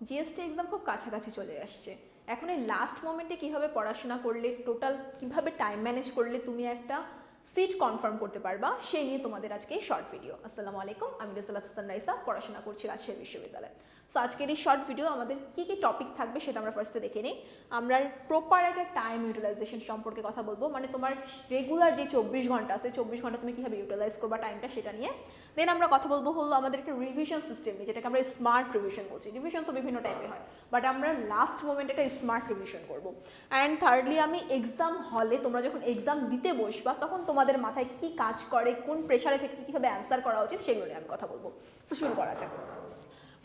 GST exam খুব কাছাকাছি চলে আসছে। এখন এই লাস্ট মোমেন্টে কীভাবে পড়াশোনা করলে, টোটাল কীভাবে টাইম ম্যানেজ করলে তুমি একটা সিট কনফার্ম করতে পারবা, সেই নিয়ে তোমাদের আজকে এই শর্ট ভিডিও। আসসালামু আলাইকুম, আমি রেজালাত হাসান রাইসা, পড়াশোনা করছি রাজশাহী বিশ্ববিদ্যালয়ে। সো আজকের এই শর্ট ভিডিও আমাদের কী কী টপিক থাকবে সেটা আমরা ফার্স্টে দেখে নিই। আমরা প্রপার একটা টাইম ইউটিলাইজেশন সম্পর্কে কথা বলবো, মানে তোমার রেগুলার যে 24 ঘন্টা আছে, 24 ঘন্টা তুমি কীভাবে ইউটিলাইজ করবা টাইমটা সেটা নিয়ে। দেন আমরা কথা বলবো হলো আমাদের একটা রিভিশন সিস্টেম নিয়ে, যেটাকে আমরা স্মার্ট রিভিশন বলছি। রিভিশন তো বিভিন্ন টাইপের হয়, বাট আমরা লাস্ট মোমেন্টে একটা স্মার্ট রিভিশন করবো। অ্যান্ড থার্ডলি আমি এক্সাম হলে তোমরা যখন এক্সাম দিতে বসবা তখন তোমাদের মাথায় কী কাজ করে, কোন প্রেশারে থেকে কীভাবে অ্যান্সার করা উচিত সেগুলো নিয়ে আমি কথা বলবো। তো শুরু করা যাক।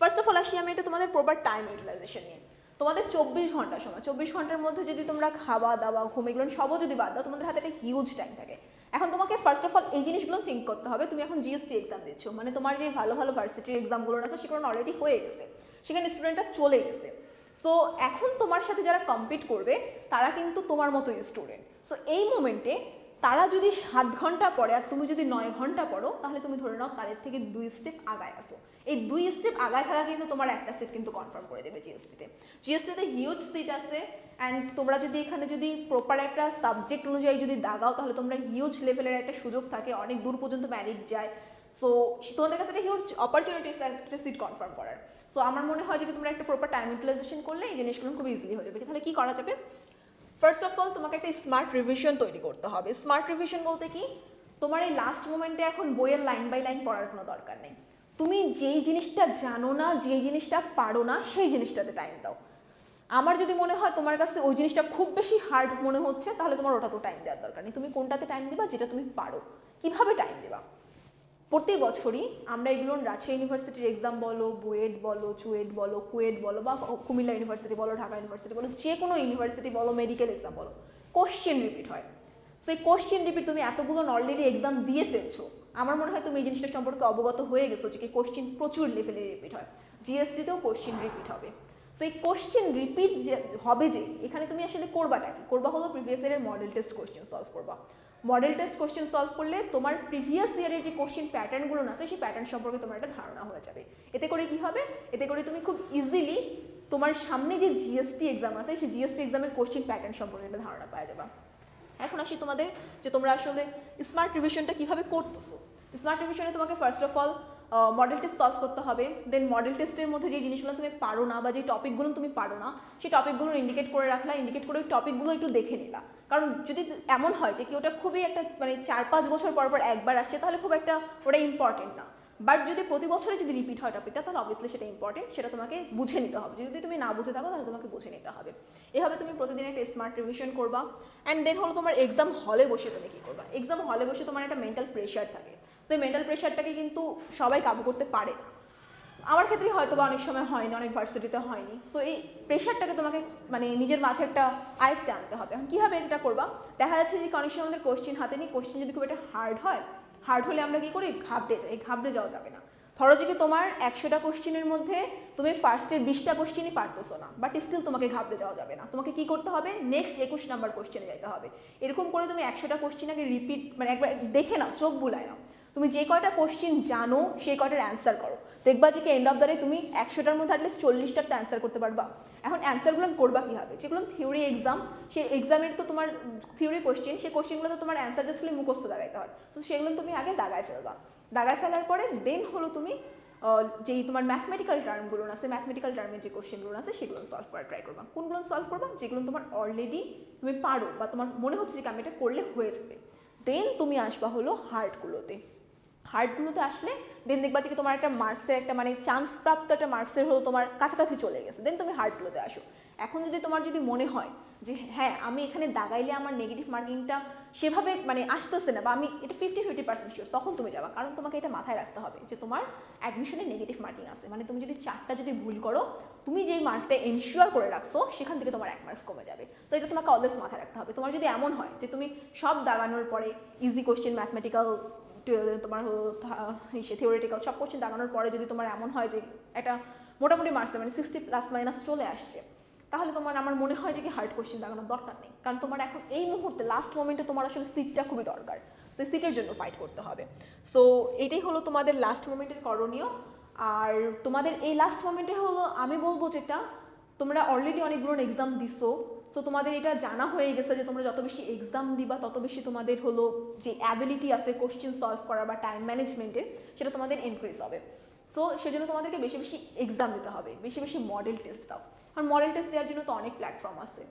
ফার্স্ট অফ অল আসি আমি এটা তোমাদের প্রপার টাইম ইউটিলাইজেশন নিয়ে। তোমাদের 24 ঘন্টা সময়, 24 ঘন্টার মধ্যে যদি তোমরা খাওয়া দাওয়া ঘুম এগুলো সবও যদি বাদ দাও, তোমাদের হাতে একটা হিউজ টাইম থাকে। এখন তোমাকে ফার্স্ট অফ অল এই জিনিসগুলো থিঙ্ক করতে হবে। তুমি এখন জিএসটি এক্সাম দিচ্ছ, মানে তোমার যে ভালো ভালো ভার্সিটির এক্সামগুলো আছে সেগুলো অলরেডি হয়ে গেছে, সেখানে স্টুডেন্টরা চলে গেছে। সো এখন তোমার সাথে যারা কম্পিট করবে তারা কিন্তু তোমার মতোই স্টুডেন্ট। সো এই মোমেন্টে তারা যদি 7 ঘন্টা পড়ে আর তুমি যদি 9 ঘন্টা পড়ো, তাহলে তুমি ধরে নাও তাদের থেকে 2 স্টেপ আগায় আসো। এই 2 স্টেপ আগায় থাকা কিন্তু তোমার একটা সিট কিন্তু কনফার্ম করে দেবে জিএসটিতে। জিএসটিতে হিউজ সিট আছে, অ্যান্ড তোমরা যদি এখানে যদি প্রপার একটা সাবজেক্ট অনুযায়ী যদি দাগাও, তাহলে তোমরা হিউজ লেভেলের একটা সুযোগ থাকে, অনেক দূর পর্যন্ত ম্যারিট যায়। সো তোমাদের কাছে একটা হিউজ অপরচুনিটি একটা সিট কনফার্ম করার। সো আমার মনে হয় যে তোমরা একটা প্রপার টাইম ইউটিলাইজেশন করলে এই জিনিসগুলো খুব ইজিলি হয়ে যাবে। তাহলে কি করা যাবে? ফার্স্ট অফ অল তোমাকে একটা স্মার্ট রিভিশন তৈরি করতে হবে। স্মার্ট রিভিশন বলতে কি, তোমার এই লাস্ট মোমেন্টে এখন বইয়ের লাইন বাই লাইন পড়ার কোনো দরকার নেই। তুমি যেই জিনিসটা জানো না, যেই জিনিসটা পারো না, সেই জিনিসটাতে টাইম দাও। আমার যদি মনে হয় তোমার কাছে ওই জিনিসটা খুব বেশি হার্ড মনে হচ্ছে, তাহলে তোমার ওটা তো টাইম দেওয়ার দরকার নেই। তুমি কোনটাতে টাইম দিবা? যেটা তুমি পারো। কিভাবে টাইম দেবা? প্রতি বছরই আমরা এগুলো রাজশাহী ইউনিভার্সিটির এক্সাম বলো, বুয়েট বলো, চুয়েট বলো, কুয়েট বলো, বা কুমিল্লা ইউনিভার্সিটি বলো, ঢাকা ইউনিভার্সিটি বলো, যে কোনো ইউনিভার্সিটি বলো, মেডিকেল এক্সাম বলো, কোশ্চেন রিপিট হয়। সো এই কোশ্চেন রিপিট, তুমি এতগুলো অলরেডি এক্সাম দিয়ে ফেলছো, আমার মনে হয় তুমি এই জিনিসটা সম্পর্কে অবগত হয়ে গেছো যে কোশ্চেন প্রচুর লেভেলে রিপিট হয়। জিএসটিতেও কোশ্চেন রিপিট হবে। সো এই কোশ্চেন রিপিট যে হবে, যে এখানে তুমি আসলে করবাটা কি করবা হলো প্রিভিয়াস ইয়ারের মডেল টেস্ট কোশ্চেন সলভ করবা। মডেল টেস্ট কোশ্চেন সলভ করলে তোমার প্রিভিয়াস ইয়ারের যে কোশ্চেন প্যাটার্নগুলো আছে, সেই প্যাটার্ন সম্পর্কে তোমার একটা ধারণা হয়ে যাবে। এতে করে কি হবে? এতে করে তুমি খুব ইজিলি তোমার সামনে যে জিএসটি এক্সাম আছে, সেই জিএসটি এক্সামের কোশ্চেন প্যাটার্ন সম্পর্কে একটা ধারণা পাওয়া যাবে। এখন আসি তোমাদের যে তোমরা আসলে স্মার্ট রিভিশনটা কীভাবে করতেছো। স্মার্ট রিভিশনে তোমাকে first of all model test solve করতে হবে। দেন মডেল টেস্টের মধ্যে যে জিনিসগুলো তুমি পারো না, বা যে টপিকগুলো তুমি পারো না, সেই টপিকগুলো ইন্ডিকেট করে রাখলা। ইন্ডিকেট করে ওই টপিকগুলো একটু দেখে নিলা। কারণ যদি এমন হয় যে কি ওটা খুবই একটা মানে 4-5 বছর পর পর একবার আসছে, তাহলে খুব একটা ওটা ইম্পর্টেন্ট না। বাট যদি প্রতি বছরে যদি রিপিট হয় টপিকটা, তাহলে অবভিয়াসলি সেটা ইম্পর্টেন্ট, সেটা তোমাকে বুঝে নিতে হবে। যদি তুমি না বুঝে থাকো, তাহলে তোমাকে বুঝে নিতে হবে। এভাবে তুমি প্রতিদিন একটা স্মার্ট রিভিশন করবা। অ্যান্ড দেন হলো তোমার এক্সাম হলে বসে তুমি কী করবা। এক্সাম হলে বসে তোমার একটা মেন্টাল প্রেশার থাকে। তো এই মেন্টাল প্রেশারটাকে কিন্তু সবাই কাবু করতে পারে না। আমার ক্ষেত্রে হয়তো বা অনেক সময় হয়নি, অনেক ভার্সিটিতে হয়নি। সো এই প্রেশারটাকে তোমাকে মানে নিজের মাঝে একটা আয়ত্তে আনতে হবে। এখন কীভাবে এটা করবা? দেখা যাচ্ছে যে অনেক সময় আমাদের কোশ্চেন হাতে নিই, কোশ্চেন যদি খুব একটা হার্ড হয়, হার্ড হলে আমরা কী করি? ঘাবড়ে যাই। ঘাবড়ে যাওয়া যাবে না। ধরো যে কি তোমার 100টা কোশ্চেনের মধ্যে তুমি ফার্স্টের 20টা কোশ্চেনই পারতেছো না, বাট স্টিল তোমাকে ঘাবড়ে যাওয়া যাবে না। তোমাকে কি করতে হবে? নেক্সট 21 নাম্বার কোশ্চেনে যেতে হবে। এরকম করে তুমি 100টা কোশ্চেন আগে রিপিট মানে একবার দেখে নাও, চোখ বুলায় নাও। তুমি যে কয়টা কোশ্চেন জানো সেই কয়টার অ্যান্সার করো। দেখবা যে কি এন্ড অফ দ্য ডে তুমি 100টার মধ্যে অ্যাটলিস্ট 40টার তো অ্যান্সার করতে পারবা। এখন অ্যান্সারগুলো করবা কীভাবে? যেগুলো থিওরি এক্সাম, সেই এক্সামের তো তোমার থিওরি কোশ্চেন, সেই কোশ্চেনগুলো তো তোমার অ্যান্সার জাস্ট খালি মুখস্থ দাগাইতে হয়। তো সেগুলো তুমি আগে দাগায় ফেলবা। দাগায় ফেলার পরে দেন হলো তুমি যেই তোমার ম্যাথমেটিক্যাল টার্মগুলো আছে, ম্যাথমেটিক্যাল টার্মের যে কোশ্চেনগুলো আছে সেগুলো সলভ করার ট্রাই করবা। কোনগুলো সলভ করবা? যেগুলো তোমার অলরেডি তুমি পারো, বা তোমার মনে হচ্ছে যে আমি এটা করলে হয়ে যাবে। দেন তুমি আসবা হলো হার্ডগুলোতে। হার্ডগুলোতে আসলে দেন দেখবা যে তোমার একটা মার্কসের একটা মানে চান্স প্রাপ্ত একটা মার্কসের হলো তোমার কাছাকাছি চলে গেছে। দেন তুমি হার্ডগুলোতে আসো। এখন যদি তোমার যদি মনে হয় যে হ্যাঁ আমি এখানে দাগাইলে আমার নেগেটিভ মার্কিংটা সেভাবে মানে আসতেছে না, বা আমি এটা 50-50% শিওর, তখন তুমি যাবা। কারণ তোমাকে এটা মাথায় রাখতে হবে যে তোমার অ্যাডমিশনে নেগেটিভ মার্কিং আছে, মানে তুমি যদি 4টা যদি ভুল করো, তুমি যেই মার্কটা এনশিওর করে রাখছো সেখান থেকে তোমার 1 মার্কস কমে যাবে। তো এটা তোমাকে অলওয়েজ মাথায় রাখতে হবে। তোমার যদি এমন হয় যে তুমি সব দাগানোর পরে ইজি কোশ্চেন, ম্যাথমেটিক্যাল, তোমার থিওরিটিক্যাল সব কোশ্চেন দাগানোর পরে যদি তোমার এমন হয় যে একটা মোটামুটি মার্কস মানে 60+- চলে আসছে, তাহলে তোমার আমার মনে হয় যে কি হার্ড কোশ্চেন দাগানোর দরকার নেই। কারণ তোমার এখন এই মুহূর্তে লাস্ট মোমেন্টে তোমার আসলে সিটটা খুবই দরকার। তো সিটের জন্য ফাইট করতে হবে। সো এটাই হলো তোমাদের লাস্ট মোমেন্টের করণীয়। আর তোমাদের এই লাস্ট মোমেন্টে হলো আমি বলবো যেটা, তোমরা অলরেডি অনেকগুলো এক্সাম দিছো, সো তোমাদের এটা জানা হয়ে গেছে যে তোমরা যত বেশি এক্সাম দিবা তত বেশি তোমাদের হলো যে অ্যাবিলিটি আছে কোশ্চেন সলভ করা বা টাইম ম্যানেজমেন্টের, সেটা তোমাদের ইনক্রিজ হবে। সো সেজন্য তোমাদেরকে বেশি বেশি এক্সাম দিতে হবে, বেশি বেশি মডেল টেস্ট দাও। আর মডেল টেস্ট দেওয়ার জন্য তো অনেক প্ল্যাটফর্ম আছে,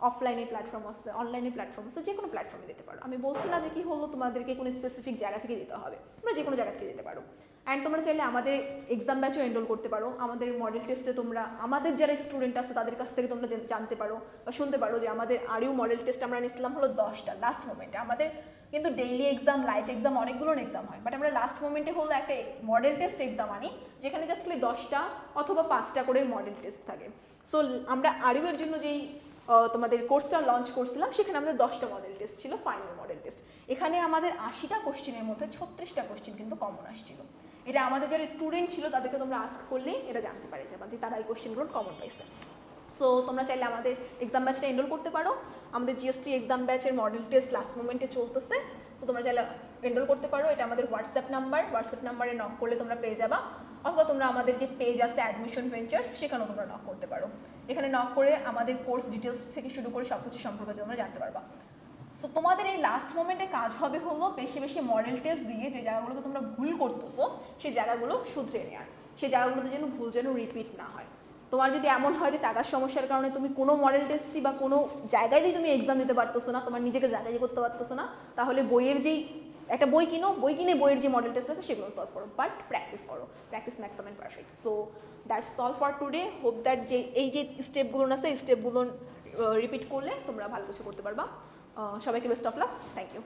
অফলাইনে প্ল্যাটফর্ম আছে, অনলাইনে প্ল্যাটফর্ম আছে, যে কোনো প্ল্যাটফর্মে দিতে পারো। আমি বলছি না যে কি হলো তোমাদেরকে কোনো স্পেসিফিক জায়গা থেকে দিতে হবে, তোমরা যে কোনো জায়গা থেকে দিতে পারো। অ্যান্ড তোমরা চাইলে আমাদের এক্সাম ব্যাচও এনরোল করতে পারো। আমাদের মডেল টেস্টে তোমরা আমাদের যারা স্টুডেন্ট আছে তাদের কাছ থেকে তোমরা জানতে পারো বা শুনতে পারো যে আমাদের আরইউ মডেল টেস্ট আমরা নিয়েছিলাম হলো 10টা লাস্ট মোমেন্টে। আমাদের কিন্তু ডেইলি এক্সাম, লাইভ এক্সাম অনেকগুলো এক্সাম হয়, বাট আমরা লাস্ট মোমেন্টে হলো একটা মডেল টেস্ট এক্সাম আনি, যেখানে জাস্ট 10টা অথবা 5টা করে মডেল টেস্ট থাকে। সো আমরা আরইউ এর জন্য যেই তোমাদের কোর্সটা লঞ্চ করছিলাম সেখানে আমাদের 10টা মডেল টেস্ট ছিল, ফাইনাল মডেল টেস্ট। এখানে আমাদের 80টা কোশ্চেনের মধ্যে 36টা কোশ্চেন কিন্তু কমন আসছিল। এটা আমাদের যারা স্টুডেন্ট ছিল তাদেরকে তোমরা আস্ক করলেই এটা জানতে পারে যাবা যে তারা এই কোশ্চেনগুলো কমন পাইছে। সো তোমরা চাইলে আমাদের এক্সাম ব্যাচটা এনরোল করতে পারো। আমাদের জিএসটি এক্সাম ব্যাচের মডেল টেস্ট লাস্ট মোমেন্টে চলতেছে, সো তোমরা চাইলে এনরোল করতে পারো। এটা আমাদের হোয়াটসঅ্যাপ নাম্বারে নক করলে তোমরা পেয়ে যাবা, অথবা তোমরা আমাদের যে পেজ আছে অ্যাডমিশন ভেঞ্চার্স সেখানেও তোমরা নক করতে পারো। এখানে নক করে আমাদের কোর্স ডিটেলস থেকে শুরু করে সব কিছু সম্পর্কে তোমরা জানতে পারবা। সো তোমাদের এই লাস্ট মোমেন্টে কাজ হবে হলো বেশি বেশি মডেল টেস্ট দিয়ে যে জায়গাগুলোতে তোমরা ভুল করতেছো সেই জায়গাগুলো শুধরে নেওয়ার, সেই জায়গাগুলোতে যেন ভুল যেন রিপিট না হয়। তোমার যদি এমন হয় যে টাকার সমস্যার কারণে তুমি কোনো মডেল টেস্টই বা কোনো জায়গাতেই তুমি এক্সাম দিতে পারতেছো না, তোমার নিজেকে যাচাই করতে পারতেছো না, তাহলে বইয়ের যেই একটা বই কিনে বইয়ের যে মডেল টেস্ট আছে সেগুলো সলভ করো, বাট প্র্যাকটিস করো, practice max and perfect. So that's all for today. Hope that যে এই যে স্টেপগুলো আছে এই স্টেপগুলো রিপিট করলে তোমরা ভালো কিছু করতে পারবা। সবাইকে best of luck, thank you.